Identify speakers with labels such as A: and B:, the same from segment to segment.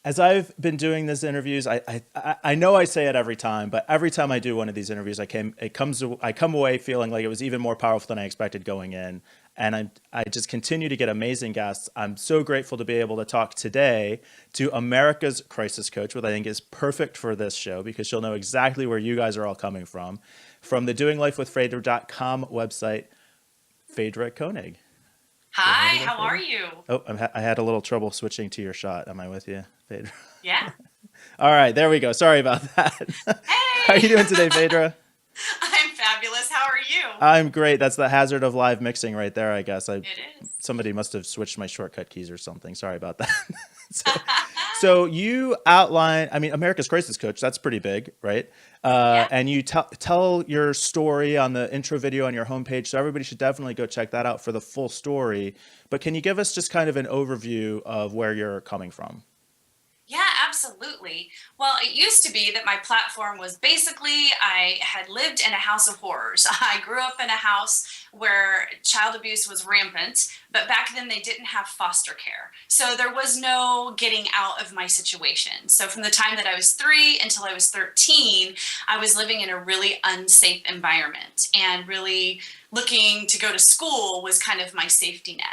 A: As I've been doing these interviews, I know I say it every time, but every time I do one of these interviews, I come away feeling like it was even more powerful than I expected going in, and I just continue to get amazing guests. I'm so grateful to be able to talk today to America's crisis coach, which I think is perfect for this show because she'll know exactly where you guys are all coming from the doinglifewithfaydra.com website, Faydra Koenig. Say hi
B: Hi,
A: to that,
B: how are
A: Phaedra.
B: you?
A: Oh, I had a little trouble switching to your shot. Am I with you, Phaedra?
B: Yeah.
A: All right, there we go. Sorry about that. How are
B: Hey!
A: you doing today, Phaedra?
B: I'm fabulous. How are you?
A: I'm great. That's the hazard of live mixing right there, I guess.
B: It is.
A: Somebody must have switched my shortcut keys or something. Sorry about that. so, so you outline, I mean, America's Crisis Coach, that's pretty big, right?
B: Yeah.
A: And you tell your story on the intro video on your homepage. So everybody should definitely go check that out for the full story. But can you give us just kind of an overview of where you're coming from?
B: Yeah, absolutely. Well, it used to be that my platform was basically I had lived in a house of horrors. I grew up in a house where child abuse was rampant, but back then they didn't have foster care. So there was no getting out of my situation. So from the time that I was 3 until I was 13, I was living in a really unsafe environment and really looking to go to school was kind of my safety net.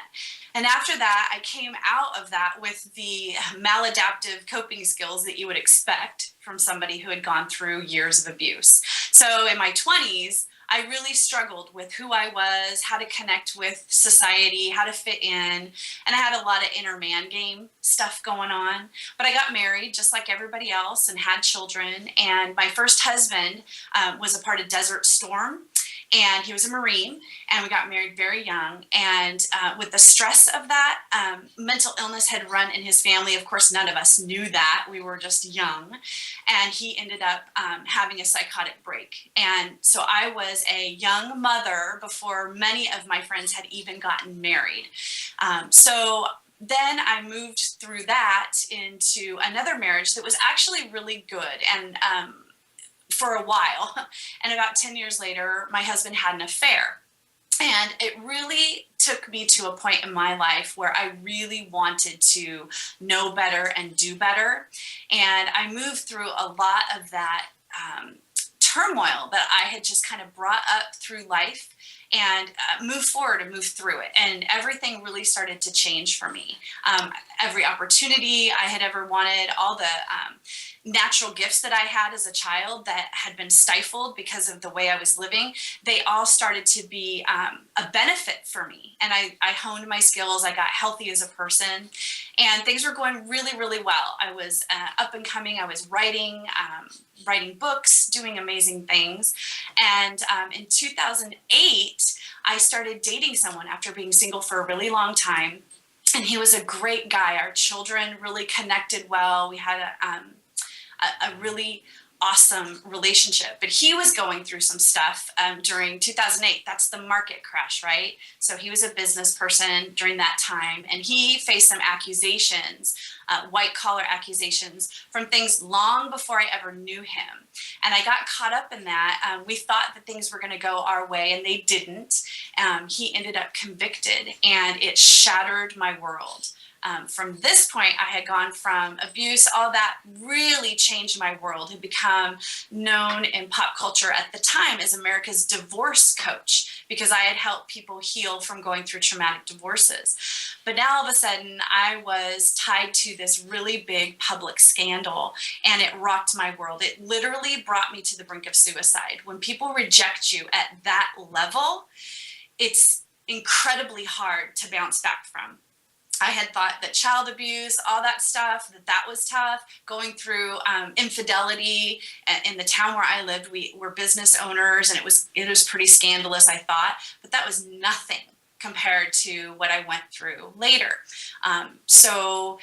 B: And after that, I came out of that with the maladaptive coping skills that you would expect from somebody who had gone through years of abuse. So in my 20s, I really struggled with who I was, how to connect with society, how to fit in. And I had a lot of inner man game stuff going on. But I got married just like everybody else and had children. And my first husband was a part of Desert Storm, and he was a Marine, and we got married very young. And with the stress of that, mental illness had run in his family. Of course, none of us knew that. We were just young. And he ended up having a psychotic break. And so I was a young mother before many of my friends had even gotten married. So then I moved through that into another marriage that was actually really good. And for a while. And about 10 years later, my husband had an affair. And it really took me to a point in my life where I really wanted to know better and do better. And I moved through a lot of that turmoil that I had just kind of brought up through life and move forward and move through it. And everything really started to change for me. Every opportunity I had ever wanted, all the natural gifts that I had as a child that had been stifled because of the way I was living, they all started to be a benefit for me. And I honed my skills. I got healthy as a person, and things were going really, really well. I was up and coming. I was writing books, doing amazing things. And in 2008, I started dating someone after being single for a really long time. And he was a great guy. Our children really connected well. We had a really awesome relationship, but he was going through some stuff during 2008. That's the market crash, right? So he was a business person during that time, and he faced some accusations, white collar accusations from things long before I ever knew him. And I got caught up in that. We thought that things were going to go our way, and they didn't. He ended up convicted, and it shattered my world. From this point, I had gone from abuse, all that really changed my world, had become known in pop culture at the time as America's divorce coach because I had helped people heal from going through traumatic divorces. But now all of a sudden, I was tied to this really big public scandal, and it rocked my world. It literally brought me to the brink of suicide. When people reject you at that level, it's incredibly hard to bounce back from. I had thought that child abuse, all that stuff, that was tough. Going through infidelity in the town where I lived, we were business owners, and it was pretty scandalous, I thought. But that was nothing compared to what I went through later. So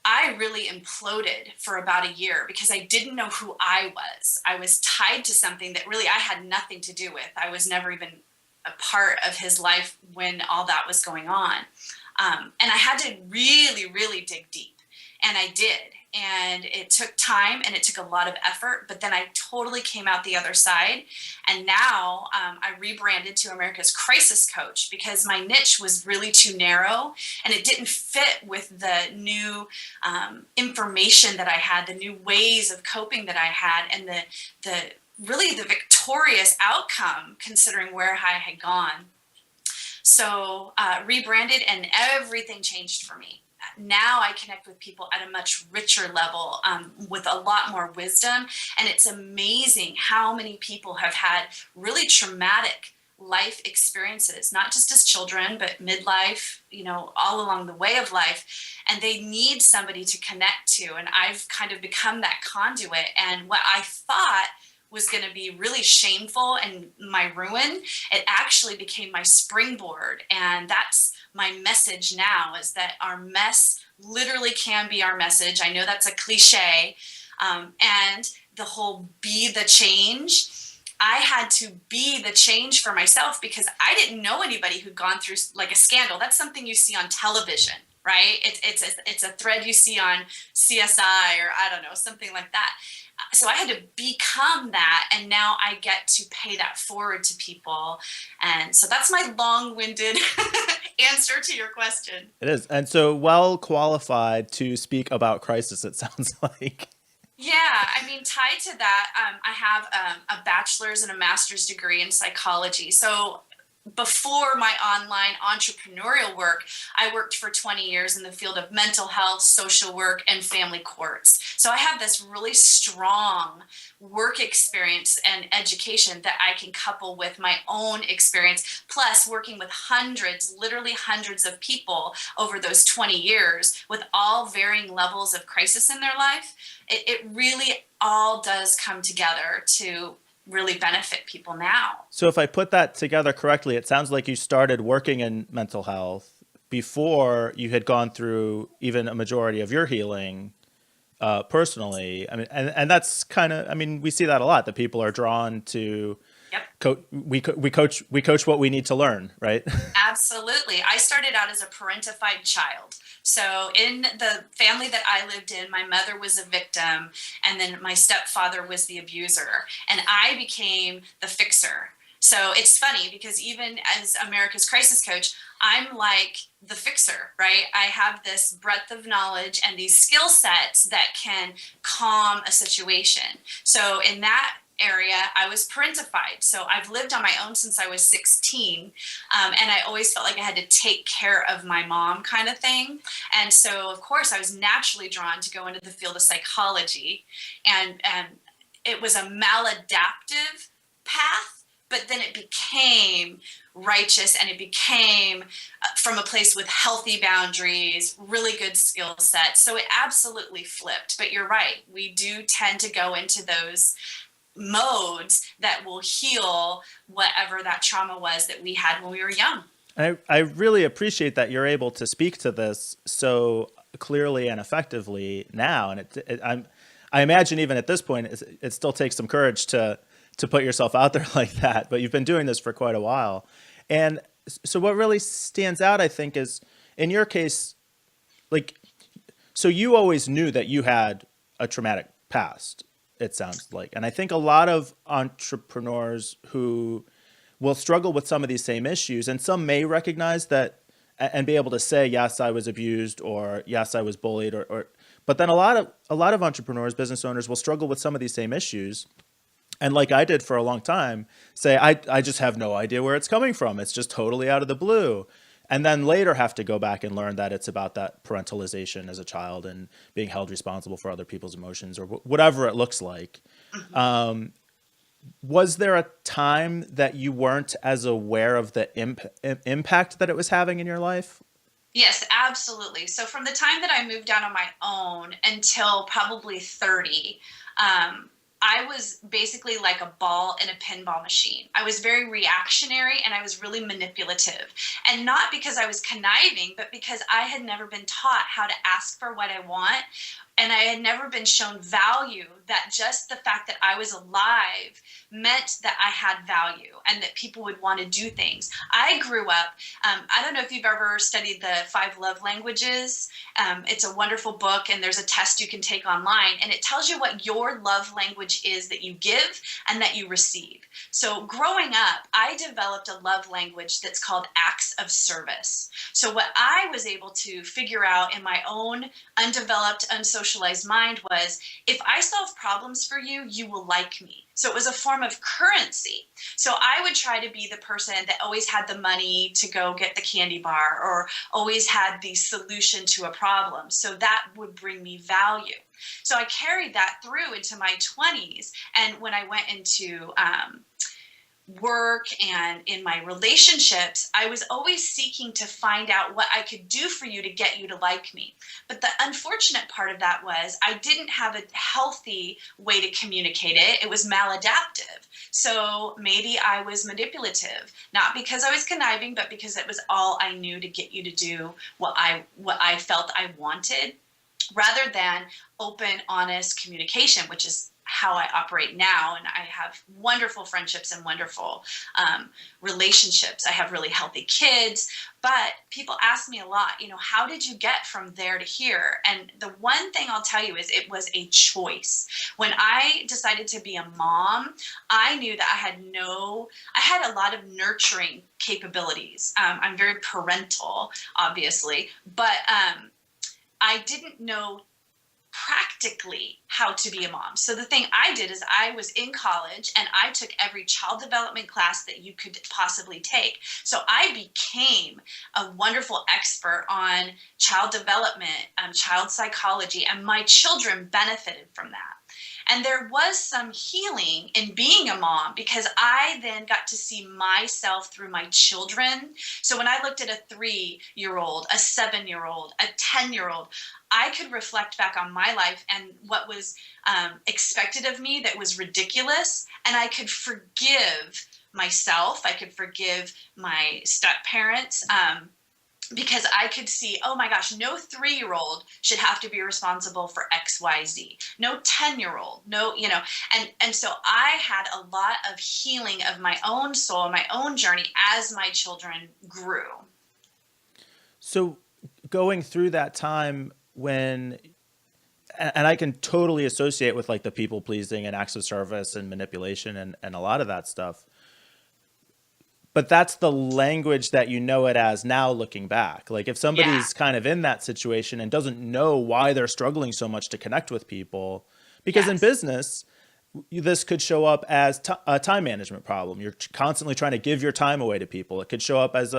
B: I really imploded for about a year because I didn't know who I was. I was tied to something that really I had nothing to do with. I was never even a part of his life when all that was going on. And I had to really, really dig deep. And I did. and it took time and it took a lot of effort, but then I totally came out the other side. And now I rebranded to America's Crisis Coach because my niche was really too narrow and it didn't fit with the new information that I had, the new ways of coping that I had, and the really the victorious outcome considering where I had gone. So rebranded and everything changed for me. Now I connect with people at a much richer level with a lot more wisdom. And it's amazing how many people have had really traumatic life experiences, not just as children, but midlife, all along the way of life. And they need somebody to connect to. And I've kind of become that conduit. And what I thought was going to be really shameful and my ruin, it actually became my springboard. And that's my message now, is that our mess literally can be our message. I know that's a cliche. And the whole be the change, I had to be the change for myself because I didn't know anybody who'd gone through like a scandal. That's something you see on television, right? It's a thread you see on CSI or I don't know, something like that. So I had to become that, and now I get to pay that forward to people. And so that's my long-winded answer to your question.
A: It is. And so well qualified to speak about crisis, it sounds like.
B: Yeah, I mean, tied to that, I have a bachelor's and a master's degree in psychology. So before my online entrepreneurial work, I worked for 20 years in the field of mental health, social work, and family courts. So I have this really strong work experience and education that I can couple with my own experience, plus working with hundreds, literally hundreds of people over those 20 years with all varying levels of crisis in their life. It really all does come together to really benefit people now.
A: So if I put that together correctly, it sounds like you started working in mental health before you had gone through even a majority of your healing personally. I mean, and that's kind of, I mean, we see that a lot, that people are drawn to
B: Yep.
A: we coach what we need to learn, right?
B: Absolutely. I started out as a parentified child. So in the family that I lived in, my mother was a victim, and then my stepfather was the abuser, and I became the fixer. So it's funny because even as America's Crisis Coach, I'm like the fixer, right? I have this breadth of knowledge and these skill sets that can calm a situation. So in that area, I was parentified. So I've lived on my own since I was 16. And I always felt like I had to take care of my mom kind of thing. And so, of course, I was naturally drawn to go into the field of psychology. And it was a maladaptive path, but then it became righteous and it became from a place with healthy boundaries, really good skill sets. So it absolutely flipped. But you're right. We do tend to go into those modes that will heal whatever that trauma was that we had when we were young.
A: I really appreciate that you're able to speak to this so clearly and effectively now. And I imagine even at this point, it still takes some courage to put yourself out there like that, but you've been doing this for quite a while. And so what really stands out, I think, is in your case, like, so you always knew that you had a traumatic past, it sounds like. And I think a lot of entrepreneurs who will struggle with some of these same issues, and some may recognize that and be able to say, yes, I was abused, or yes, I was bullied, but then a lot of entrepreneurs, business owners will struggle with some of these same issues. And like I did for a long time, say, I just have no idea where it's coming from. It's just totally out of the blue. And then later have to go back and learn that it's about that parentalization as a child and being held responsible for other people's emotions or whatever it looks like. Mm-hmm. Was there a time that you weren't as aware of the impact that it was having in your life?
B: Yes, absolutely. So from the time that I moved out on my own until probably 30, I was basically like a ball in a pinball machine. I was very reactionary and I was really manipulative. And not because I was conniving, but because I had never been taught how to ask for what I want and I had never been shown value, that just the fact that I was alive meant that I had value and that people would want to do things. I grew up, I don't know if you've ever studied the 5 love languages. It's a wonderful book, and there's a test you can take online, and it tells you what your love language is that you give and that you receive. So growing up, I developed a love language that's called acts of service. So what I was able to figure out in my own undeveloped, unsocialized mind was, if I solve problems for you, you will like me. So it was a form of currency. So I would try to be the person that always had the money to go get the candy bar, or always had the solution to a problem. So that would bring me value. So I carried that through into my 20s. And when I went into work and in my relationships, I was always seeking to find out what I could do for you to get you to like me. But the unfortunate part of that was I didn't have a healthy way to communicate it. It was maladaptive. So maybe I was manipulative, not because I was conniving, but because it was all I knew to get you to do what I felt I wanted, rather than open, honest communication, which is how I operate now. And I have wonderful friendships and wonderful relationships. I have really healthy kids, but people ask me a lot, how did you get from there to here? And the one thing I'll tell you is it was a choice. When I decided to be a mom, I knew that I had a lot of nurturing capabilities. I'm very parental, obviously, but I didn't know practically how to be a mom. So the thing I did is I was in college and I took every child development class that you could possibly take. So I became a wonderful expert on child development, child psychology, and my children benefited from that. And there was some healing in being a mom, because I then got to see myself through my children. So when I looked at a 3-year-old, a 7-year-old, a 10-year-old, I could reflect back on my life and what was expected of me that was ridiculous. And I could forgive myself. I could forgive my step parents. Because I could see, oh my gosh, no 3-year-old should have to be responsible for X, Y, Z. No 10-year-old, and so I had a lot of healing of my own soul, my own journey as my children grew.
A: So going through that time and I can totally associate with like the people pleasing and acts of service and manipulation and a lot of that stuff. But that's the language that you know it as now looking back. Like if somebody's kind of in that situation and doesn't know why they're struggling so much to connect with people, because in business, this could show up as a time management problem. You're constantly trying to give your time away to people. It could show up as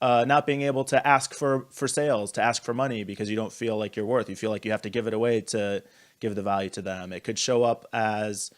A: not being able to ask for sales, to ask for money because you don't feel like you're worth. You feel like you have to give it away to give the value to them. It could show up as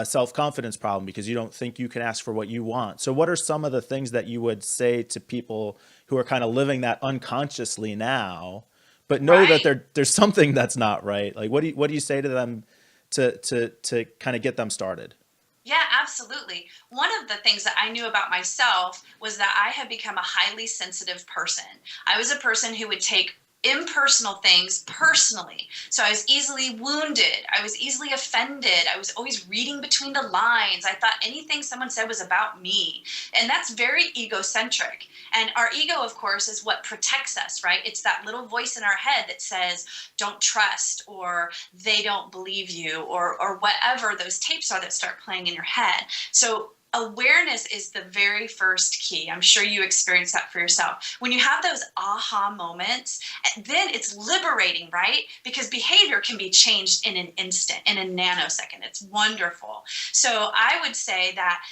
A: self-confidence problem because you don't think you can ask for what you want. So what are some of the things that you would say to people who are kind of living that unconsciously now, but know that there's something that's not right? Like what do you say to them to kind of get them started?
B: Yeah, absolutely. One of the things that I knew about myself was that I had become a highly sensitive person. I was a person who would take impersonal things personally. So I was easily wounded. I was easily offended. I was always reading between the lines. I thought anything someone said was about me. And that's very egocentric. And our ego, of course, is what protects us, right? It's that little voice in our head that says, don't trust, or they don't believe you, or whatever those tapes are that start playing in your head. So awareness is the very first key. I'm sure you experience that for yourself. When you have those aha moments, then it's liberating, right? Because behavior can be changed in an instant, in a nanosecond. It's wonderful. So I would say that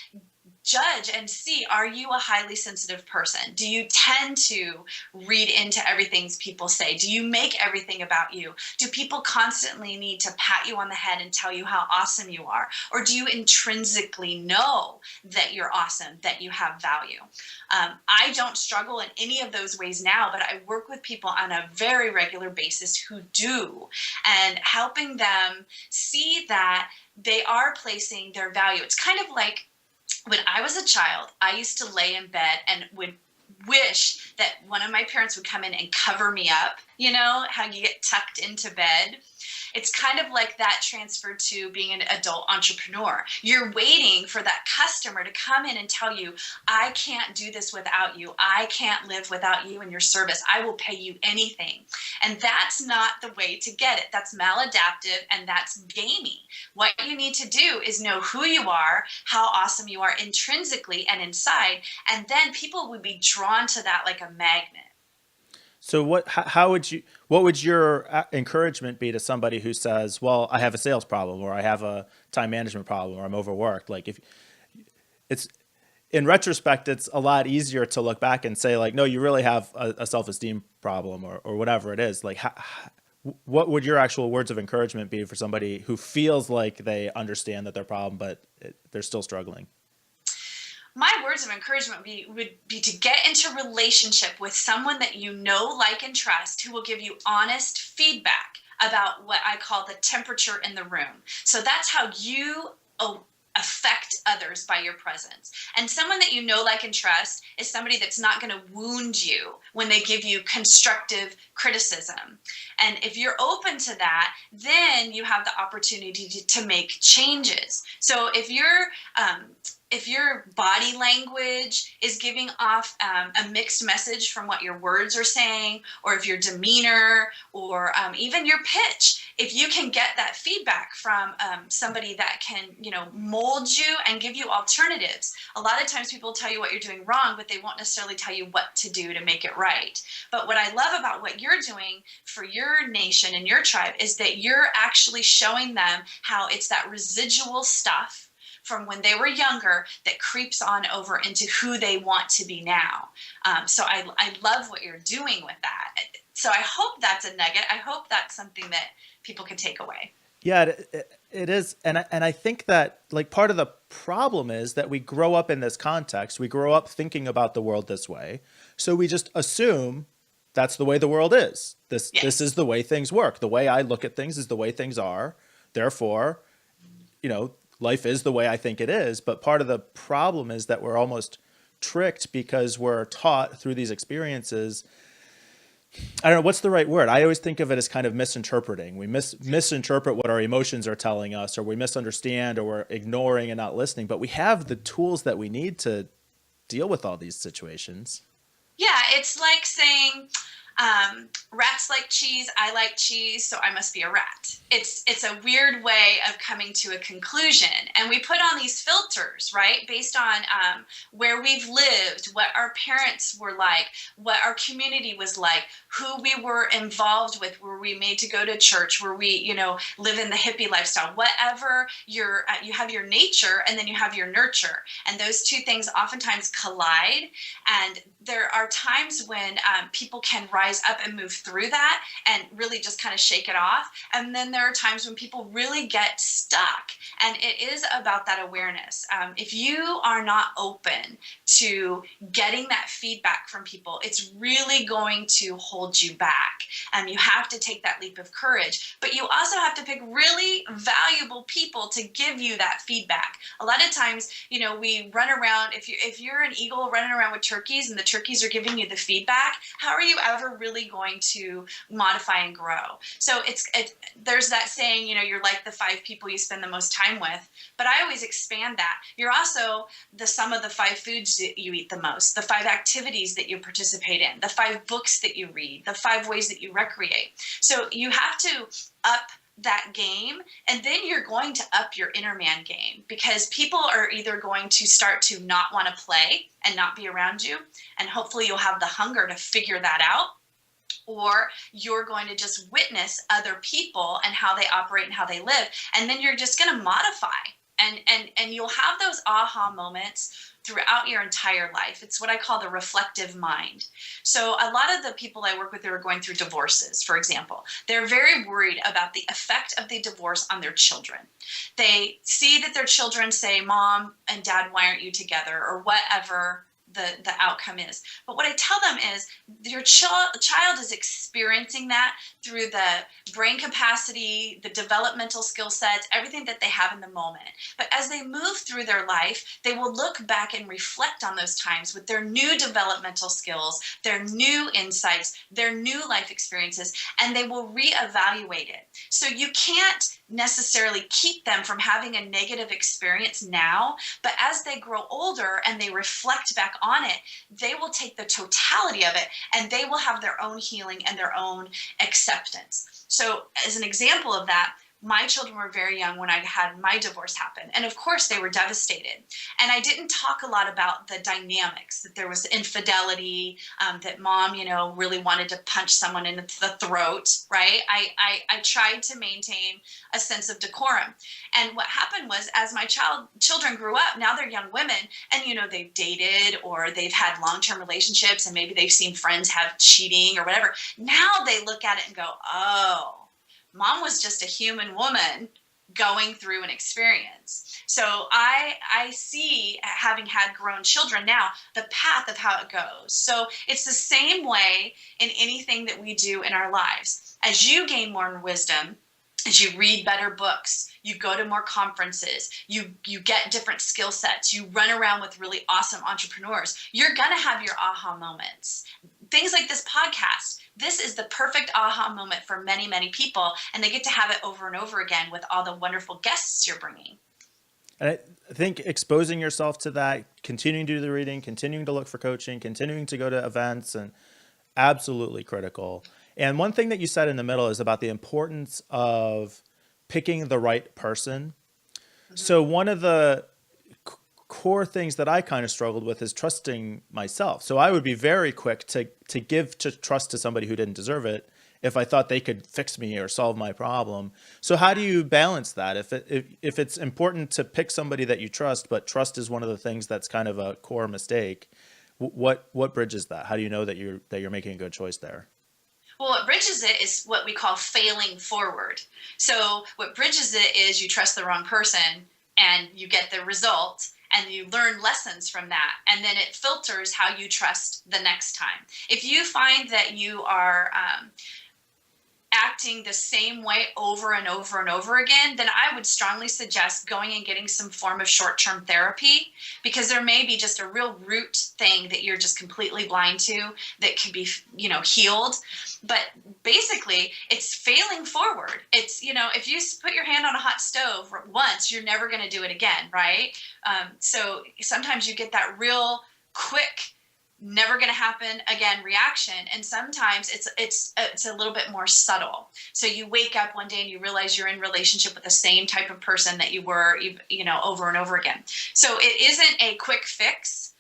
B: judge and see, are you a highly sensitive person? Do you tend to read into everything people say? Do you make everything about you? Do people constantly need to pat you on the head and tell you how awesome you are? Or do you intrinsically know that you're awesome, that you have value? I don't struggle in any of those ways now, but I work with people on a very regular basis who do, and helping them see that they are placing their value. It's kind of like when I was a child, I used to lay in bed and would wish that one of my parents would come in and cover me up, you know, how you get tucked into bed. It's kind of like that transferred to being an adult entrepreneur. You're waiting for that customer to come in and tell you, I can't do this without you. I can't live without you and your service. I will pay you anything. And that's not the way to get it. That's maladaptive and that's gamey. What you need to do is know who you are, how awesome you are intrinsically and inside, and then people would be drawn to that like a magnet.
A: So what would your encouragement be to somebody who says, well, I have a sales problem, or I have a time management problem, or I'm overworked? Like, if it's, in retrospect, it's a lot easier to look back and say, like, no, you really have a self-esteem problem, or whatever it is. Like, what would your actual words of encouragement be for somebody who feels like they understand that their problem, but they're still struggling?
B: My words of encouragement would be to get into relationship with someone that you know, like, and trust, who will give you honest feedback about what I call the temperature in the room. So that's how you affect others by your presence. And someone that you know, like, and trust is somebody that's not going to wound you when they give you constructive criticism. And if you're open to that, then you have the opportunity to make changes. So if your body language is giving off a mixed message from what your words are saying, or if your demeanor, or even your pitch, if you can get that feedback from somebody that can, you know, mold you and give you alternatives. A lot of times people tell you what you're doing wrong, but they won't necessarily tell you what to do to make it right. But what I love about what you're doing for your nation and your tribe is that you're actually showing them how it's that residual stuff from when they were younger that creeps on over into who they want to be now. So I love what you're doing with that. So I hope that's a nugget. I hope that's something that people can take away.
A: Yeah, it is. And I think that, like, part of the problem is that we grow up in this context. We grow up thinking about the world this way. So we just assume that's the way the world is. This is the way things work. The way I look at things is the way things are. Therefore, you know, life is the way I think it is. But part of the problem is that we're almost tricked because we're taught through these experiences. I don't know, what's the right word? I always think of it as kind of misinterpreting. We misinterpret what our emotions are telling us, or we misunderstand, or we're ignoring and not listening. But we have the tools that we need to deal with all these situations.
B: Yeah, it's like saying, rats like cheese, I like cheese, so I must be a rat. It's a weird way of coming to a conclusion. And we put on these filters, right, based on where we've lived, what our parents were like, what our community was like, who we were involved with, were we made to go to church, were we, you know, live in the hippie lifestyle, whatever you have your nature and then you have your nurture. And those two things oftentimes collide. And there are times when people can rise up and move through that and really just kind of shake it off. And then there are times when people really get stuck. And it is about that awareness. If you are not open to getting that feedback from people, it's really going to hold you back. You have to take that leap of courage, but you also have to pick really valuable people to give you that feedback. A lot of times, you know, we run around, if you're an eagle running around with turkeys and the turkeys are giving you the feedback, how are you ever really going to modify and grow? So there's that saying, you know, you're like the 5 people you spend the most time with, but I always expand that. You're also the sum of the 5 foods that you eat the most, the 5 activities that you participate in, the 5 books that you read, the 5 ways that you recreate. So you have to up that game, and then you're going to up your inner man game, because people are either going to start to not want to play and not be around you, and hopefully you'll have the hunger to figure that out, or you're going to just witness other people and how they operate and how they live, and then you're just going to modify, and you'll have those aha moments throughout your entire life. It's what I call the reflective mind. So a lot of the people I work with who are going through divorces, for example, they're very worried about the effect of the divorce on their children. They see that their children say, Mom and Dad, why aren't you together? Or whatever the outcome is. But what I tell them is your child is experiencing that through the brain capacity, the developmental skill sets, everything that they have in the moment. But as they move through their life, they will look back and reflect on those times with their new developmental skills, their new insights, their new life experiences, and they will reevaluate it. So you can't necessarily keep them from having a negative experience now, but as they grow older and they reflect back on it, they will take the totality of it and they will have their own healing and their own acceptance. So as an example of that, my children were very young when I had my divorce happen. And of course, they were devastated. And I didn't talk a lot about the dynamics, that there was infidelity, that mom, really wanted to punch someone in the throat, right? I tried to maintain a sense of decorum. And what happened was, as my children grew up, now they're young women, and, they've dated or they've had long-term relationships, and maybe they've seen friends have cheating or whatever. Now they look at it and go, oh, mom was just a human woman going through an experience. So I see, having had grown children now, the path of how it goes. So it's the same way in anything that we do in our lives. As you gain more wisdom, as you read better books, you go to more conferences, you get different skill sets, you run around with really awesome entrepreneurs, you're going to have your aha moments. Things like this podcast, this is the perfect aha moment for many, many people, and they get to have it over and over again with all the wonderful guests you're bringing.
A: And I think exposing yourself to that, continuing to do the reading, continuing to look for coaching, continuing to go to events, and absolutely critical. And one thing that you said in the middle is about the importance of picking the right person. Mm-hmm. So one of the core things that I kind of struggled with is trusting myself. So I would be very quick to give trust to somebody who didn't deserve it if I thought they could fix me or solve my problem. So how do you balance that? If it's important to pick somebody that you trust, but trust is one of the things that's kind of a core mistake, what bridges that? How do you know that you're making a good choice there?
B: Well, what bridges it is what we call failing forward. So what bridges it is you trust the wrong person and you get the result, and you learn lessons from that. And then it filters how you trust the next time. If you find that you are acting the same way over and over and over again, then I would strongly suggest going and getting some form of short-term therapy, because there may be just a real root thing that you're just completely blind to that could be, healed. But basically, it's failing forward. It's, if you put your hand on a hot stove once, you're never going to do it again, right? So sometimes you get that real quick, never going to happen again reaction, and sometimes it's a little bit more subtle. So you wake up one day and you realize you're in relationship with the same type of person that you were over and over again. So it isn't a quick fix.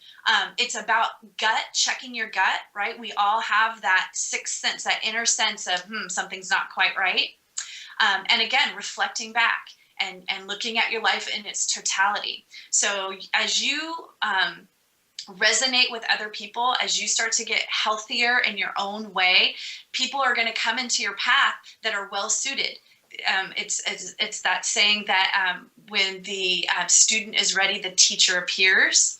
B: It's about checking your gut, right? We all have that sixth sense, that inner sense of something's not quite right, and again, reflecting back and looking at your life in its totality. So as you resonate with other people, as you start to get healthier in your own way, people are going to come into your path that are well suited. It's that saying that when the student is ready, the teacher appears.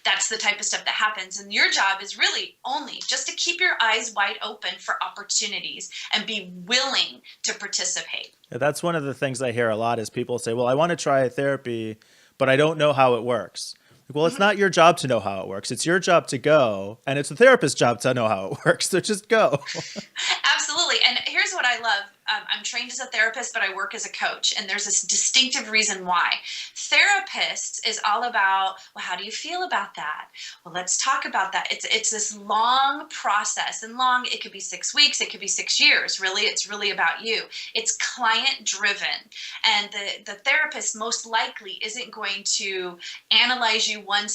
B: That's the type of stuff that happens. And your job is really only just to keep your eyes wide open for opportunities and be willing to participate.
A: Yeah, that's one of the things I hear a lot is people say, well, I want to try therapy, but I don't know how it works. Well, it's not your job to know how it works. It's your job to go, and it's the therapist's job to know how it works. So just go.
B: Absolutely. And here's what I love. I'm trained as a therapist, but I work as a coach. And there's this distinctive reason why. Therapists is all about, well, how do you feel about that? Well, let's talk about that. It's this long process, and it could be 6 weeks, it could be 6 years. Really, it's really about you. It's client driven. And the therapist most likely isn't going to analyze you one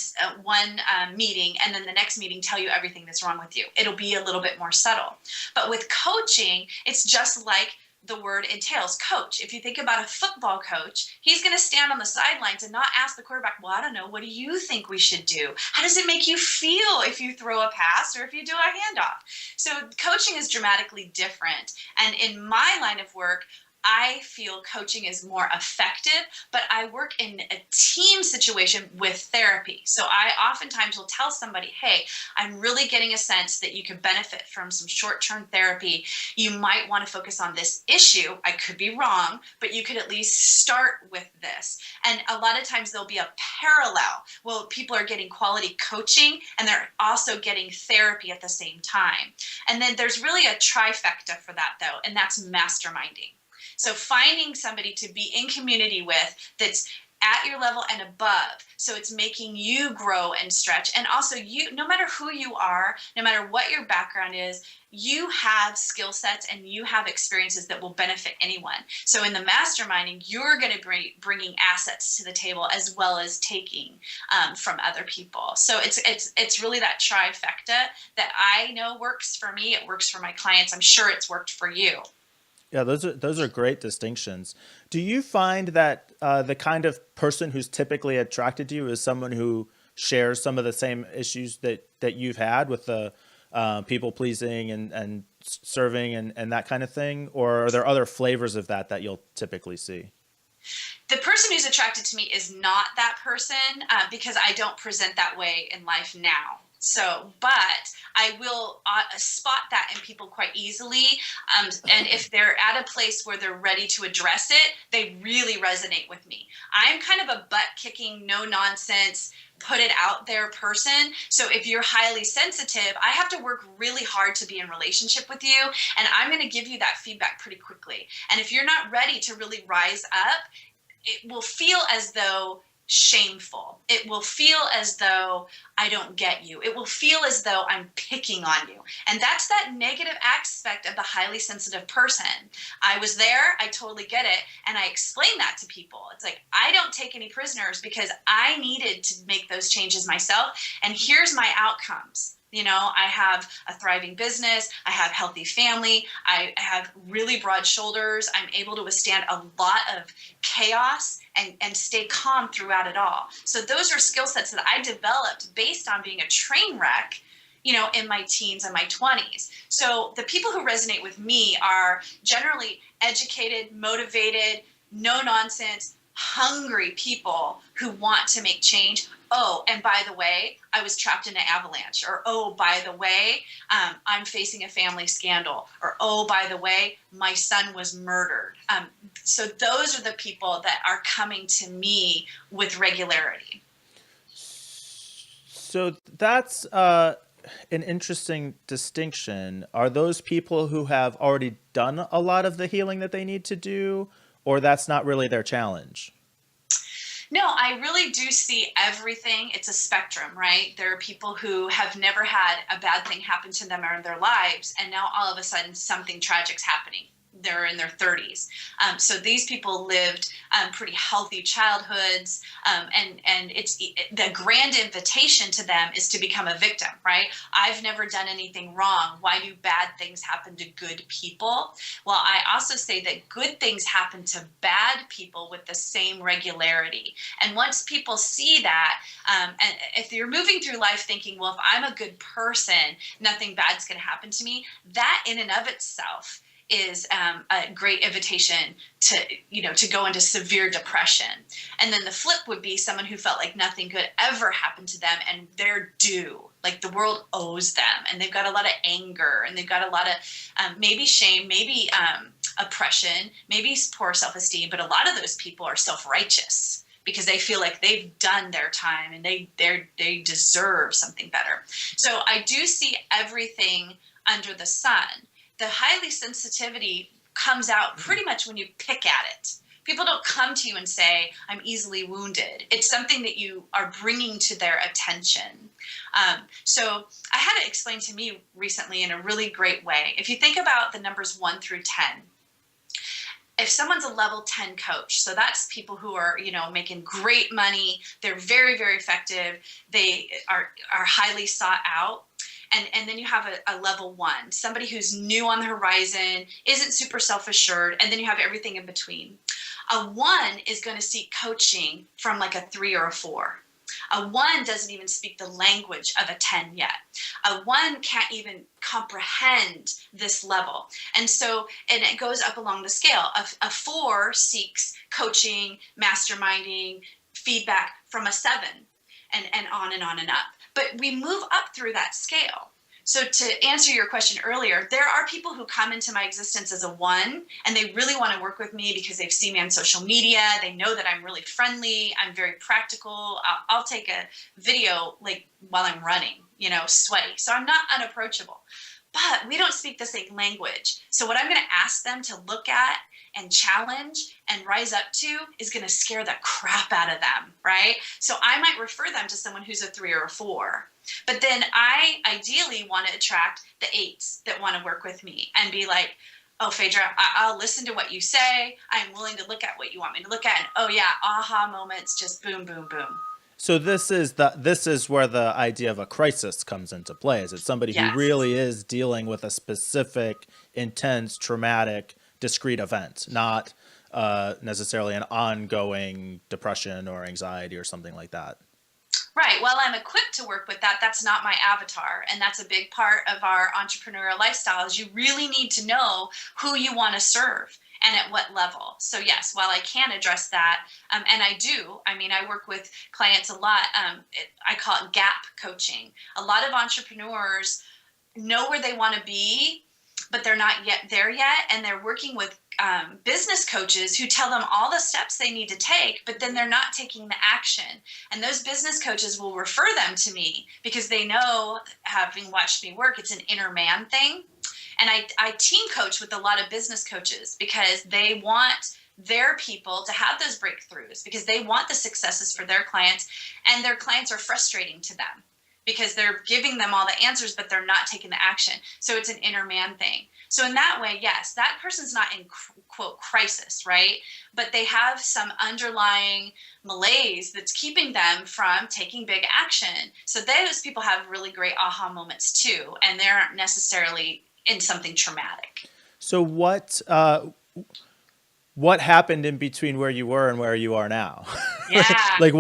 B: meeting and then the next meeting tell you everything that's wrong with you. It'll be a little bit more subtle. But with coaching, it's just like the word entails, coach. If you think about a football coach, he's going to stand on the sidelines and not ask the quarterback, well, I don't know, what do you think we should do? How does it make you feel if you throw a pass or if you do a handoff? So coaching is dramatically different. And in my line of work, I feel coaching is more effective, but I work in a team situation with therapy. So I oftentimes will tell somebody, hey, I'm really getting a sense that you could benefit from some short-term therapy. You might want to focus on this issue. I could be wrong, but you could at least start with this. And a lot of times there'll be a parallel. Well, people are getting quality coaching and they're also getting therapy at the same time. And then there's really a trifecta for that, though, and that's masterminding. So finding somebody to be in community with that's at your level and above. So it's making you grow and stretch. And also, you, no matter who you are, no matter what your background is, you have skill sets and you have experiences that will benefit anyone. So in the masterminding, you're going to be bringing assets to the table as well as taking from other people. So it's really that trifecta that I know works for me. It works for my clients. I'm sure it's worked for you.
A: Yeah, those are great distinctions. Do you find that the kind of person who's typically attracted to you is someone who shares some of the same issues that you've had with the people pleasing and serving and that kind of thing, or are there other flavors of that you'll typically see?
B: The person who's attracted to me is not that person because I don't present that way in life now. So, but I will spot that in people quite easily. And if they're at a place where they're ready to address it, they really resonate with me. I'm kind of a butt kicking, no nonsense, put it out there person. So if you're highly sensitive, I have to work really hard to be in relationship with you. And I'm going to give you that feedback pretty quickly. And if you're not ready to really rise up, it will feel as though shameful. It will feel as though I don't get you. It will feel as though I'm picking on you. And that's that negative aspect of the highly sensitive person. I was there, I totally get it. And I explain that to people. It's like, I don't take any prisoners because I needed to make those changes myself. And here's my outcomes. You know, I have a thriving business. I have healthy family. I have really broad shoulders. I'm able to withstand a lot of chaos and stay calm throughout it all. So those are skill sets that I developed based on being a train wreck, you know, in my teens and my 20s. So the people who resonate with me are generally educated, motivated, no nonsense, hungry people who want to make change. Oh, and by the way, I was trapped in an avalanche. Or, oh, by the way, I'm facing a family scandal. Or, oh, by the way, my son was murdered. So those are the people that are coming to me with regularity.
A: So that's an interesting distinction. Are those people who have already done a lot of the healing that they need to do, or that's not really their challenge?
B: No, I really do see everything. It's a spectrum, right? There are people who have never had a bad thing happen to them in their lives, and now all of a sudden something tragic's happening. They're in their 30s. So these people lived pretty healthy childhoods, and it's the grand invitation to them is to become a victim, right? I've never done anything wrong. Why do bad things happen to good people? Well, I also say that good things happen to bad people with the same regularity. And once people see that, and if you're moving through life thinking, well, if I'm a good person, nothing bad's going to happen to me, that in and of itself is a great invitation to, you know, to go into severe depression. And then the flip would be someone who felt like nothing good ever happened to them and they're due, like the world owes them, and they've got a lot of anger and they've got a lot of maybe shame, maybe oppression, maybe poor self-esteem, but a lot of those people are self-righteous because they feel like they've done their time and they deserve something better. So I do see everything under the sun. The highly sensitivity comes out pretty much when you pick at it. People don't come to you and say, I'm easily wounded. It's something that you are bringing to their attention. So I had it explained to me recently in a really great way. If you think about the numbers 1 through 10, if someone's a level 10 coach, so that's people who are, you know, making great money, they're very, very effective, they are highly sought out. And then you have a level 1, somebody who's new on the horizon, isn't super self-assured, and then you have everything in between. A 1 is going to seek coaching from like a 3 or a 4. A 1 doesn't even speak the language of a 10 yet. A 1 can't even comprehend this level. And it goes up along the scale. A 4 seeks coaching, masterminding, feedback from a 7, and on and on and up. But we move up through that scale. So to answer your question earlier, there are people who come into my existence as a 1, and they really want to work with me because they've seen me on social media. They know that I'm really friendly. I'm very practical. I'll take a video like while I'm running, sweaty. So I'm not unapproachable. But we don't speak the same language. So what I'm going to ask them to look at and challenge and rise up to is going to scare the crap out of them, right? So I might refer them to someone who's a 3 or a 4. But then I ideally want to attract the 8s that want to work with me and be like, oh, Faydra, I'll listen to what you say. I'm willing to look at what you want me to look at. And oh yeah, aha moments, just boom, boom, boom.
A: So this is where the idea of a crisis comes into play. Is it somebody who
B: Yes.
A: really is dealing with a specific, intense, traumatic, discrete event, not necessarily an ongoing depression or anxiety or something like that?
B: Right. Well, I'm equipped to work with that. That's not my avatar. And that's a big part of our entrepreneurial lifestyle is you really need to know who you want to serve and at what level. So yes, while I can address that, and I do, I work with clients a lot. I call it gap coaching. A lot of entrepreneurs know where they want to be, but they're not yet there yet. And they're working with business coaches who tell them all the steps they need to take, but then they're not taking the action. And those business coaches will refer them to me because they know, having watched me work, it's an inner man thing. And I team coach with a lot of business coaches because they want their people to have those breakthroughs because they want the successes for their clients, and their clients are frustrating to them because they're giving them all the answers, but they're not taking the action. So it's an inner man thing. So in that way, yes, that person's not in quote crisis, right? But they have some underlying malaise that's keeping them from taking big action. So those people have really great aha moments too, and they aren't necessarily in something traumatic.
A: So what happened in between where you were and where you are now?
B: Yeah.
A: Like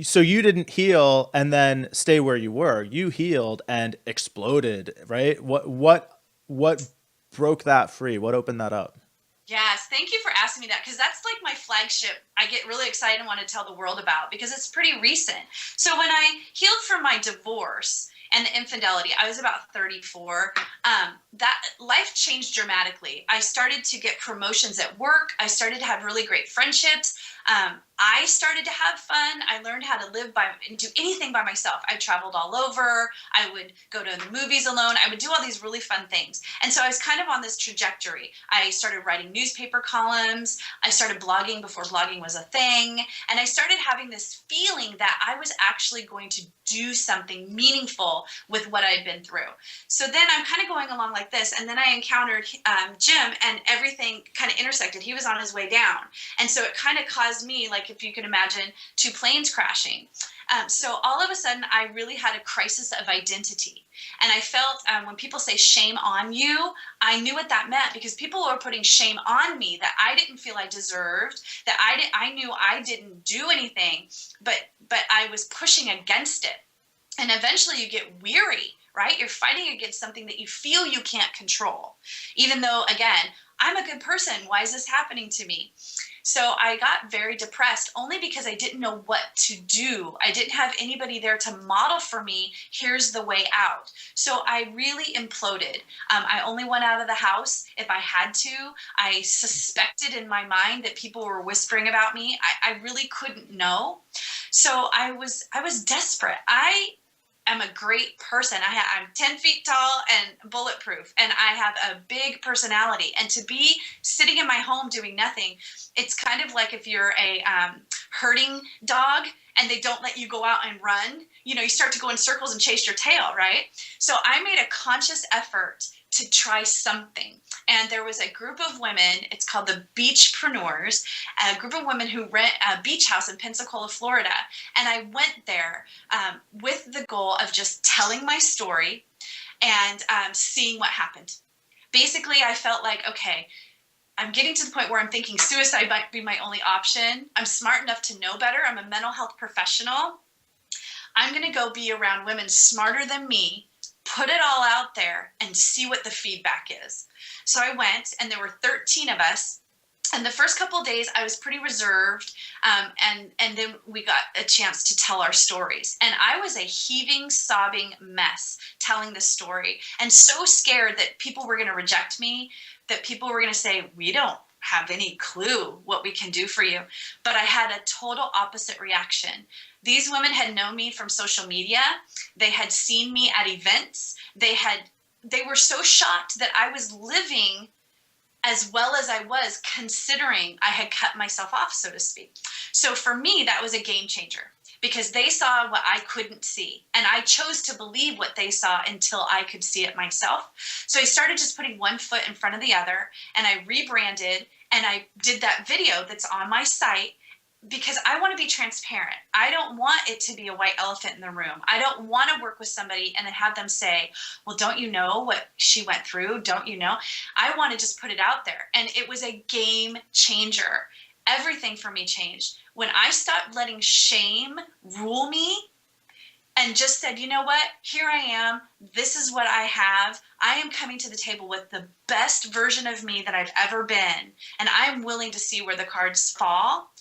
A: so you didn't heal and then stay where you were. You healed and exploded, right? What broke that free? What opened that up?
B: Yes, thank you for asking me that because that's like my flagship. I get really excited and want to tell the world about because it's pretty recent. So when I healed from my divorce and the infidelity, I was about 34. That life changed dramatically. I started to get promotions at work. I started to have really great friendships. I started to have fun. I learned how to live and do anything by myself. I traveled all over. I would go to the movies alone. I would do all these really fun things. And so I was kind of on this trajectory. I started writing newspaper columns. I started blogging before blogging was a thing. And I started having this feeling that I was actually going to do something meaningful with what I'd been through. So then I'm kind of going along like this. And then I encountered Jim, and everything kind of intersected. He was on his way down. And so it kind of caused me, like if you can imagine, 2 planes crashing. So all of a sudden, I really had a crisis of identity. And I felt when people say shame on you, I knew what that meant because people were putting shame on me that I didn't feel I deserved, that I knew I didn't do anything, but I was pushing against it. And eventually you get weary, right? You're fighting against something that you feel you can't control. Even though, again, I'm a good person. Why is this happening to me? So I got very depressed only because I didn't know what to do. I didn't have anybody there to model for me, here's the way out. So I really imploded. I only went out of the house if I had to. I suspected in my mind that people were whispering about me. I really couldn't know. So I was desperate. I'm a great person. I'm 10 feet tall and bulletproof, and I have a big personality. And to be sitting in my home doing nothing, it's kind of like if you're a herding dog and they don't let you go out and run. You start to go in circles and chase your tail, right? So I made a conscious effort to try something. And there was a group of women, it's called the Beachpreneurs, a group of women who rent a beach house in Pensacola, Florida. And I went there with the goal of just telling my story and seeing what happened. Basically, I felt like, okay, I'm getting to the point where I'm thinking suicide might be my only option. I'm smart enough to know better. I'm a mental health professional. I'm going to go be around women smarter than me, put it all out there, and see what the feedback is. So I went, and there were 13 of us. And the first couple of days, I was pretty reserved, and then we got a chance to tell our stories. And I was a heaving, sobbing mess telling this story, and so scared that people were going to reject me, that people were going to say, we don't have any clue what we can do for you. But I had a total opposite reaction. These women had known me from social media. They had seen me at events. They were so shocked that I was living as well as I was, considering I had cut myself off, so to speak. So for me, that was a game changer, because they saw what I couldn't see. And I chose to believe what they saw until I could see it myself. So I started just putting one foot in front of the other, and I rebranded, and I did that video that's on my site, because I want to be transparent. I don't want it to be a white elephant in the room. I don't want to work with somebody and then have them say, well, don't you know what she went through? Don't you know? I want to just put it out there. And it was a game changer. Everything for me changed. When I stopped letting shame rule me and just said, you know what? Here I am. This is what I have. I am coming to the table with the best version of me that I've ever been. And I'm willing to see where the cards fall.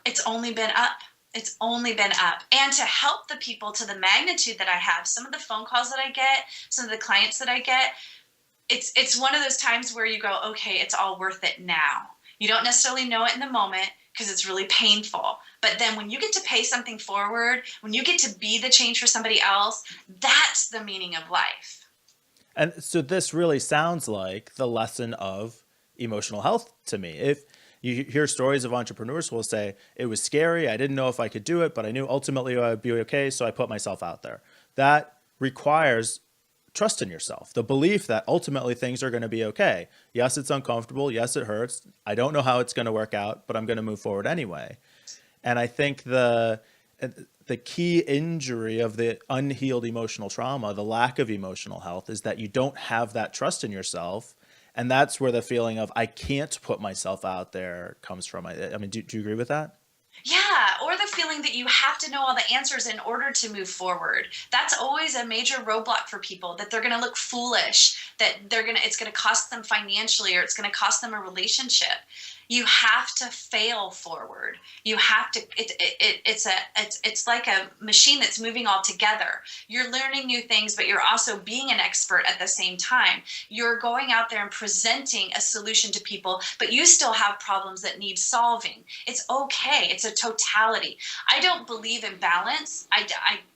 B: It's only been up. It's only been up. And to help the people to the magnitude that I have, some of the phone calls that I get, some of the clients that I get, it's one of those times where you go, okay, it's all worth it now. You don't necessarily know it in the moment because it's really painful. But then when you get to pay something forward, when you get to be the change for somebody else, that's the meaning of life.
A: And so this really sounds like the lesson of emotional health to me. If you hear stories of entrepreneurs who will say, it was scary, I didn't know if I could do it, but I knew ultimately I would be okay, so I put myself out there. That requires trust in yourself, the belief that ultimately things are going to be okay. Yes, it's uncomfortable. Yes, it hurts. I don't know how it's going to work out, but I'm going to move forward anyway. And I think the key injury of the unhealed emotional trauma, the lack of emotional health, is that you don't have that trust in yourself. And that's where the feeling of I can't put myself out there comes from. I mean, do you agree with that?
B: Yeah, or the feeling that you have to know all the answers in order to move forward. That's always a major roadblock for people, that they're going to look foolish, that it's going to cost them financially, or it's going to cost them a relationship. You have to fail forward. You have to, it's like a machine that's moving all together. You're learning new things, but you're also being an expert at the same time. You're going out there and presenting a solution to people, but you still have problems that need solving. It's okay. It's a totality. I don't believe in balance. I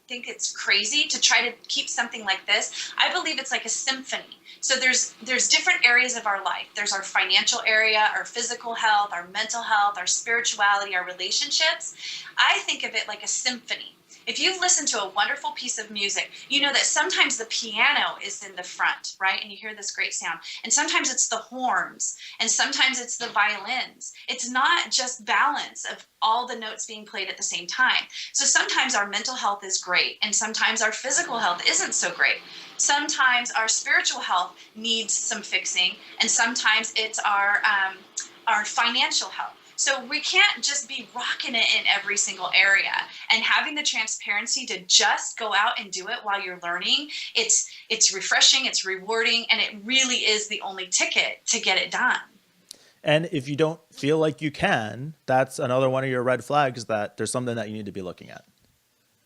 B: think it's crazy to try to keep something like this. I believe it's like a symphony. So there's different areas of our life. There's our financial area, our physical health, our mental health, our spirituality, our relationships. I think of it like a symphony. If you've listened to a wonderful piece of music, you know that sometimes the piano is in the front, right? And you hear this great sound. And sometimes it's the horns, and sometimes it's the violins. It's not just balance of all the notes being played at the same time. So sometimes our mental health is great, and sometimes our physical health isn't so great. Sometimes our spiritual health needs some fixing, and sometimes it's our financial health. So we can't just be rocking it in every single area. And having the transparency to just go out and do it while you're learning, it's refreshing, it's rewarding, and it really is the only ticket to get it done.
A: And if you don't feel like you can, that's another one of your red flags that there's something that you need to be looking at.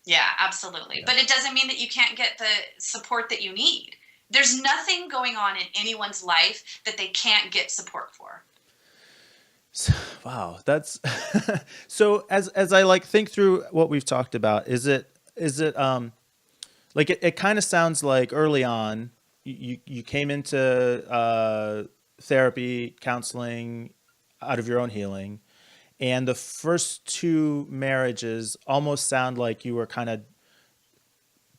B: Yeah, absolutely. Yeah. But it doesn't mean that you can't get the support that you need. There's nothing going on in anyone's life that they can't get support for.
A: Wow, that's so. As I like think through what we've talked about, is it like it kind of sounds like early on you came into therapy, counseling, out of your own healing, and the first two marriages almost sound like you were kind of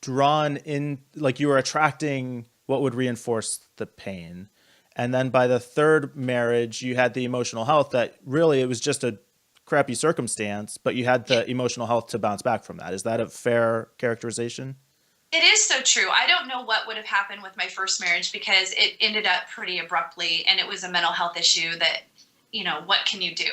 A: drawn in, like you were attracting what would reinforce the pain. And then by the third marriage, you had the emotional health that really it was just a crappy circumstance, but you had the emotional health to bounce back from that. Is that a fair characterization?
B: It is so true. I don't know what would have happened with my first marriage because it ended up pretty abruptly, and it was a mental health issue that, what can you do?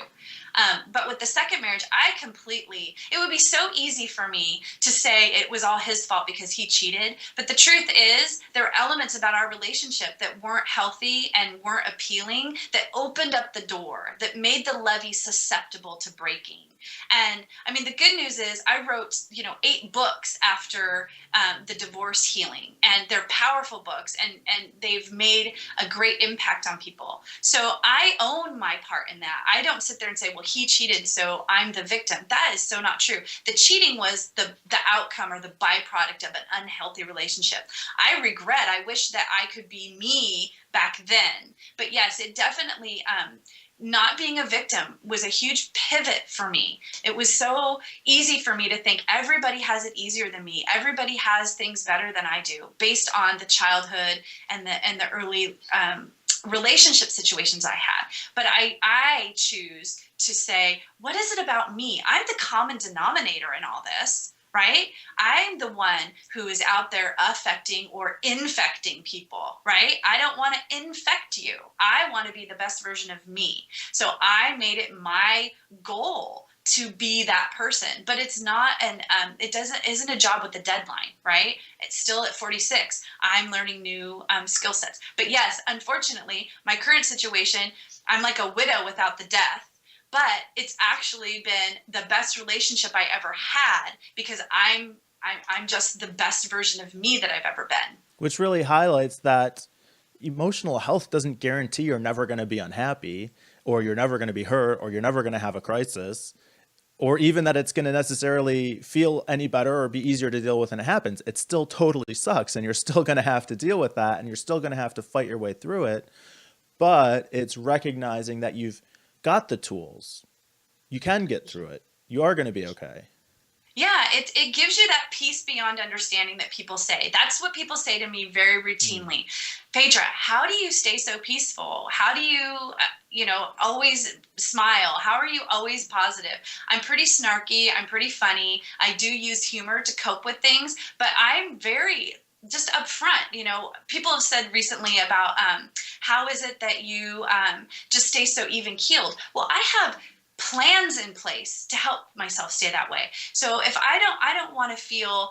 B: But with the second marriage, it would be so easy for me to say it was all his fault because he cheated. But the truth is, there were elements about our relationship that weren't healthy and weren't appealing, that opened up the door, that made the levee susceptible to breaking. And I mean, the good news is I wrote, 8 books after the divorce healing, and they're powerful books, and they've made a great impact on people. So I own my part in that. I don't sit there and say, well, he cheated, so I'm the victim. That is so not true. The cheating was the outcome or the byproduct of an unhealthy relationship. I wish that I could be me back then. But yes, it definitely, not being a victim was a huge pivot for me. It was so easy for me to think everybody has it easier than me. Everybody has things better than I do, based on the childhood and the early relationship situations I had. But I choose to say, what is it about me? I'm the common denominator in all this. Right? I'm the one who is out there affecting or infecting people, right? I don't want to infect you. I want to be the best version of me. So I made it my goal to be that person, but it's not isn't a job with a deadline, right? It's still at 46. I'm learning new skill sets. But yes, unfortunately, my current situation, I'm like a widow without the death. But it's actually been the best relationship I ever had because I'm just the best version of me that I've ever been.
A: Which really highlights that emotional health doesn't guarantee you're never going to be unhappy, or you're never going to be hurt, or you're never going to have a crisis, or even that it's going to necessarily feel any better or be easier to deal with when it happens. It still totally sucks, and you're still going to have to deal with that, and you're still going to have to fight your way through it. But it's recognizing that you've got the tools. You can get through it. You are going to be okay.
B: Yeah, it gives you that peace beyond understanding that people say. That's what people say to me very routinely. Faydra, how do you stay so peaceful? How do you, always smile? How are you always positive? I'm pretty snarky. I'm pretty funny. I do use humor to cope with things, but I'm very just upfront. People have said recently about how is it that you just stay so even keeled? Well, I have plans in place to help myself stay that way. So if I don't want to feel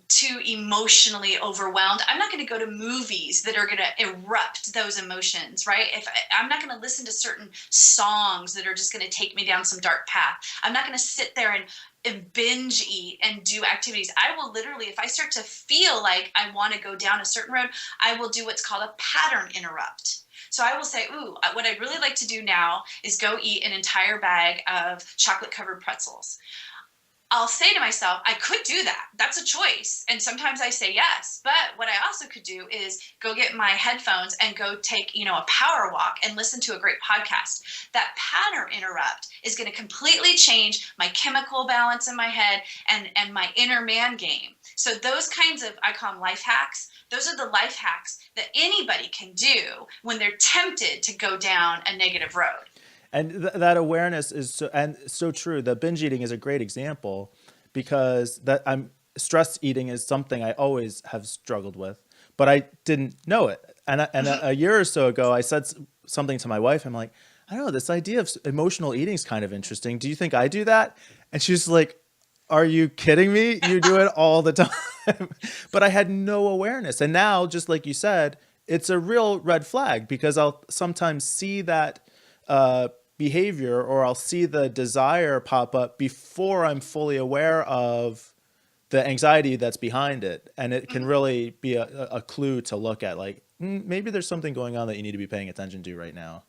B: too emotionally overwhelmed, I'm not going to go to movies that are going to erupt those emotions, right? I'm not going to listen to certain songs that are just going to take me down some dark path. I'm not going to sit there and binge eat and do activities. I will literally, if I start to feel like I want to go down a certain road, I will do what's called a pattern interrupt. So I will say, what I'd really like to do now is go eat an entire bag of chocolate covered pretzels. I'll say to myself, I could do that. That's a choice. And sometimes I say yes. But what I also could do is go get my headphones and go take, a power walk and listen to a great podcast. That pattern interrupt is going to completely change my chemical balance in my head and my inner man game. So those kinds of, I call them life hacks. Those are the life hacks that anybody can do when they're tempted to go down a negative road.
A: And that awareness is so true. The binge eating is a great example, because stress eating is something I always have struggled with, but I didn't know it. And a year or so ago, I said something to my wife. I'm like, I don't know, this idea of emotional eating is kind of interesting. Do you think I do that? And she's like, are you kidding me? You do it all the time. But I had no awareness. And now, just like you said, it's a real red flag, because I'll sometimes see that behavior, or I'll see the desire pop up before I'm fully aware of the anxiety that's behind it. And it can really be a clue to look at, like, maybe there's something going on that you need to be paying attention to right now.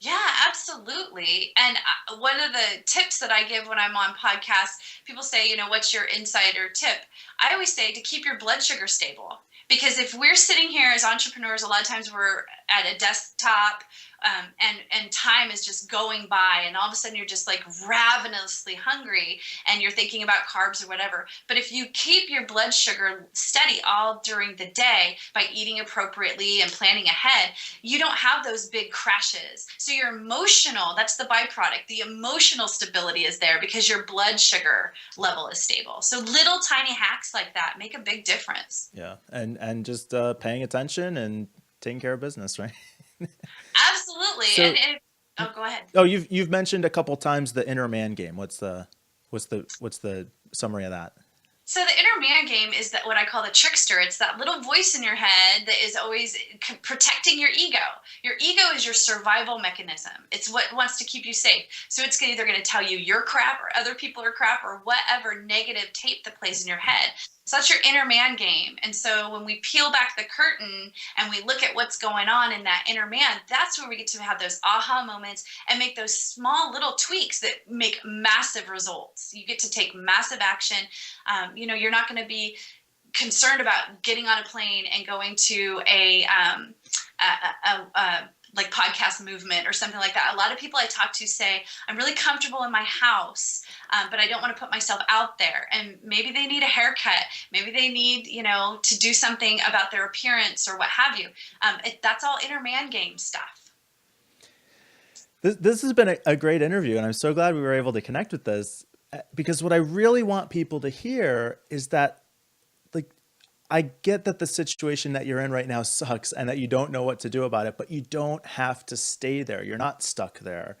B: Yeah, absolutely. And one of the tips that I give when I'm on podcasts, people say, what's your insider tip? I always say to keep your blood sugar stable. Because if we're sitting here as entrepreneurs, a lot of times we're at a desktop and time is just going by, and all of a sudden you're just like ravenously hungry and you're thinking about carbs or whatever. But if you keep your blood sugar steady all during the day by eating appropriately and planning ahead, you don't have those big crashes. So your emotional, that's the byproduct, the emotional stability is there because your blood sugar level is stable. So little tiny hacks like that make a big difference.
A: Yeah. And just paying attention and taking care of business, right?
B: Absolutely.
A: So,
B: Oh, go ahead.
A: oh, you've mentioned a couple times the inner man game. What's the summary of that?
B: So the inner man game is that what I call the trickster. It's that little voice in your head that is always protecting your ego. Your ego is your survival mechanism. It's what wants to keep you safe. So it's either going to tell you you're crap or other people are crap or whatever negative tape that plays in your head. So that's your inner man game. And so when we peel back the curtain and we look at what's going on in that inner man, that's where we get to have those aha moments and make those small little tweaks that make massive results. You get to take massive action. You're not going to be concerned about getting on a plane and going to a like podcast movement or something like that. A lot of people I talk to say, I'm really comfortable in my house, but I don't want to put myself out there. And maybe they need a haircut. Maybe they need, to do something about their appearance or what have you. That's all inner man game stuff.
A: This has been a great interview, and I'm so glad we were able to connect with this, because what I really want people to hear is that, like, I get that the situation that you're in right now sucks and that you don't know what to do about it, but you don't have to stay there. You're not stuck there.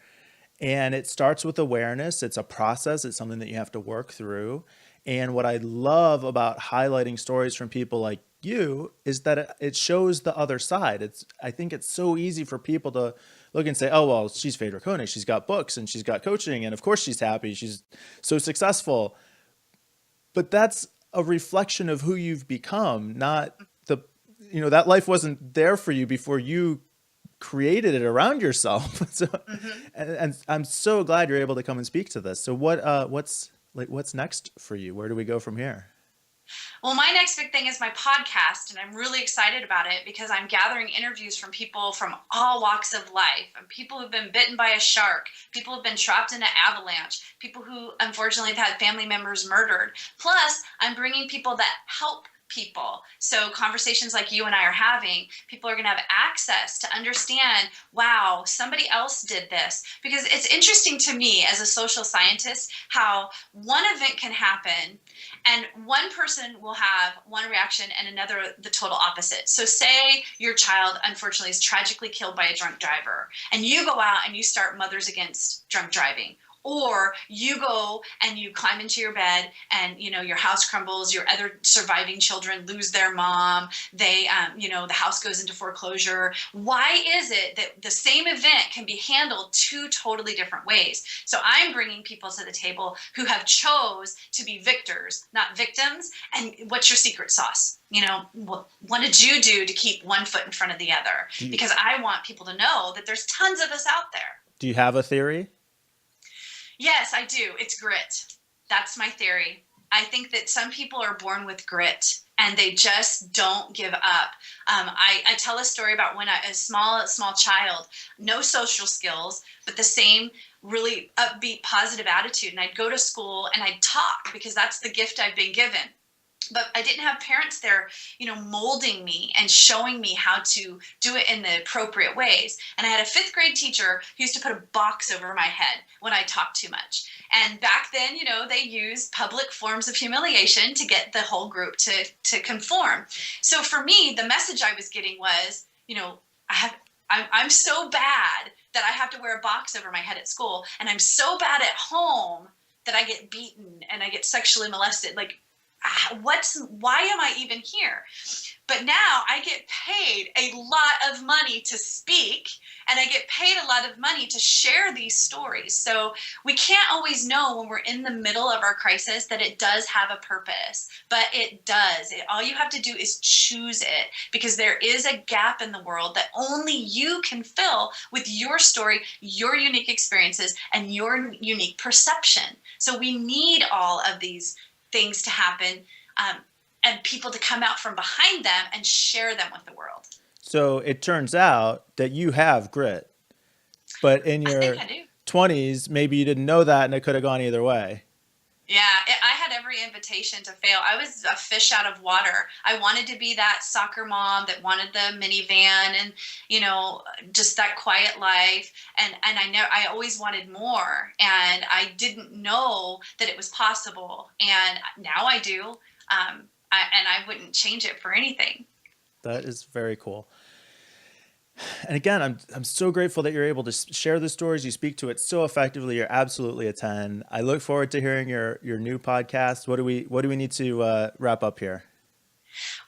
A: And it starts with awareness. It's a process. It's something that you have to work through. And what I love about highlighting stories from people like you is that it shows the other side. I think it's so easy for people to look and say, oh, well, she's Faydra Koenig. She's got books and she's got coaching. And of course she's happy. She's so successful. But that's a reflection of who you've become, not that life wasn't there for you before you created it around yourself. So, and I'm so glad you're able to come and speak to this. So what's next for you? Where do we go from here?
B: Well, my next big thing is my podcast, and I'm really excited about it because I'm gathering interviews from people from all walks of life, and people who've been bitten by a shark, people who've been trapped in an avalanche, people who unfortunately have had family members murdered. Plus, I'm bringing people that help people. So conversations like you and I are having, people are going to have access to understand, wow, somebody else did this. Because it's interesting to me as a social scientist how one event can happen and one person will have one reaction and another the total opposite. So say your child unfortunately is tragically killed by a drunk driver, and you go out and you start Mothers Against Drunk Driving. Or you go and you climb into your bed and, your house crumbles, your other surviving children lose their mom, the house goes into foreclosure. Why is it that the same event can be handled two totally different ways? So I'm bringing people to the table who have chose to be victors, not victims. And what's your secret sauce? What did you do to keep one foot in front of the other? Because I want people to know that there's tons of us out there.
A: Do you have a theory?
B: Yes, I do. It's grit. That's my theory. I think that some people are born with grit and they just don't give up. I tell a story about when a small child, no social skills, but the same really upbeat, positive attitude. And I'd go to school and I'd talk because that's the gift I've been given. But I didn't have parents there, molding me and showing me how to do it in the appropriate ways. And I had a 5th grade teacher who used to put a box over my head when I talked too much. And back then, they used public forms of humiliation to get the whole group to conform. So for me, the message I was getting was, I'm so bad that I have to wear a box over my head at school. And I'm so bad at home that I get beaten and I get sexually molested. Like, why am I even here? But now I get paid a lot of money to speak, and I get paid a lot of money to share these stories. So we can't always know when we're in the middle of our crisis that it does have a purpose, but it does. All you have to do is choose it, because there is a gap in the world that only you can fill with your story, your unique experiences, and your unique perception. So we need all of these things to happen, and people to come out from behind them and share them with the world.
A: So it turns out that you have grit. But in
B: I think
A: your
B: I do.
A: 20s, maybe you didn't know that and it could have gone either way.
B: Yeah, I had every invitation to fail. I was a fish out of water. I wanted to be that soccer mom that wanted the minivan and, you know, just that quiet life. And I always wanted more, and I didn't know that it was possible. And now I do. And I wouldn't change it for anything.
A: That is very cool. And again, I'm so grateful that you're able to share the stories. You speak to it so effectively. You're absolutely a 10. I look forward to hearing your new podcast. What do we need to wrap up here?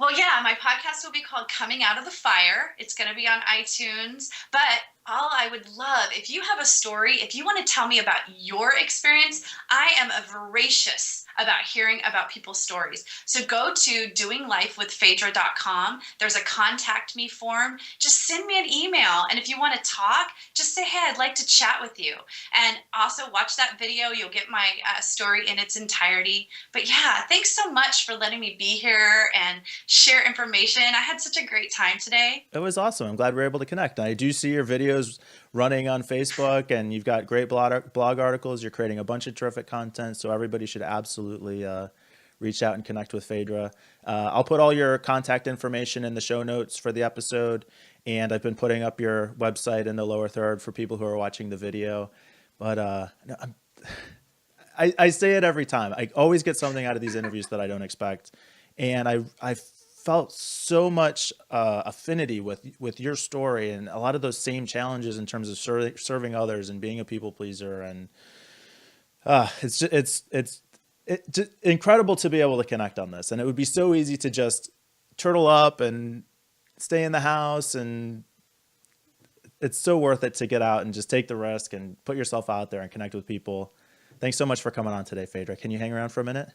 B: Well, yeah, my podcast will be called Coming Out of the Fire. It's going to be on iTunes. But all I would love, if you have a story, if you want to tell me about your experience, I am a voracious about hearing about people's stories. So go to doinglifewithfaydra.com. There's a contact me form. Just send me an email. And if you want to talk, just say, hey, I'd like to chat with you. And also watch that video. You'll get my story in its entirety. But yeah, thanks so much for letting me be here and share information. I had such a great time today.
A: It was awesome. I'm glad we were able to connect. I do see your videos running on Facebook, and you've got great blog articles. You're creating a bunch of terrific content, so everybody should absolutely reach out and connect with Faydra. I'll put all your contact information in the show notes for the episode, and I've been putting up your website in the lower third for people who are watching the video. But no, I say it every time. I always get something out of these interviews that I don't expect, and I felt so much affinity with your story and a lot of those same challenges in terms of serving others and being a people pleaser. And it's just incredible to be able to connect on this. And it would be so easy to just turtle up and stay in the house. And it's so worth it to get out and just take the risk and put yourself out there and connect with people. Thanks so much for coming on today, Faydra. Can you hang around for a minute?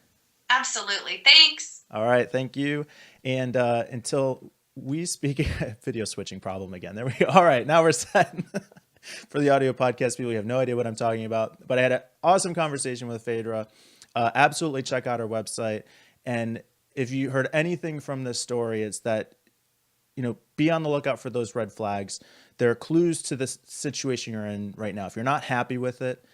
B: Absolutely. Thanks.
A: All right. Thank you. And until we speak, video switching problem again. There we go. All right. Now we're set. For the audio podcast people, you have no idea what I'm talking about. But I had an awesome conversation with Faydra. Absolutely check out our website. And if you heard anything from this story, it's that, be on the lookout for those red flags. There are clues to the situation you're in right now. If you're not happy with it,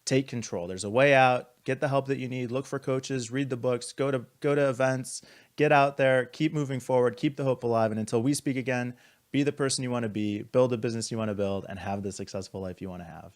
A: take control. There's a way out. Get the help that you need. Look for coaches, read the books, go to events, get out there, keep moving forward, keep the hope alive. And until we speak again, be the person you want to be, build the business you want to build, and have the successful life you want to have.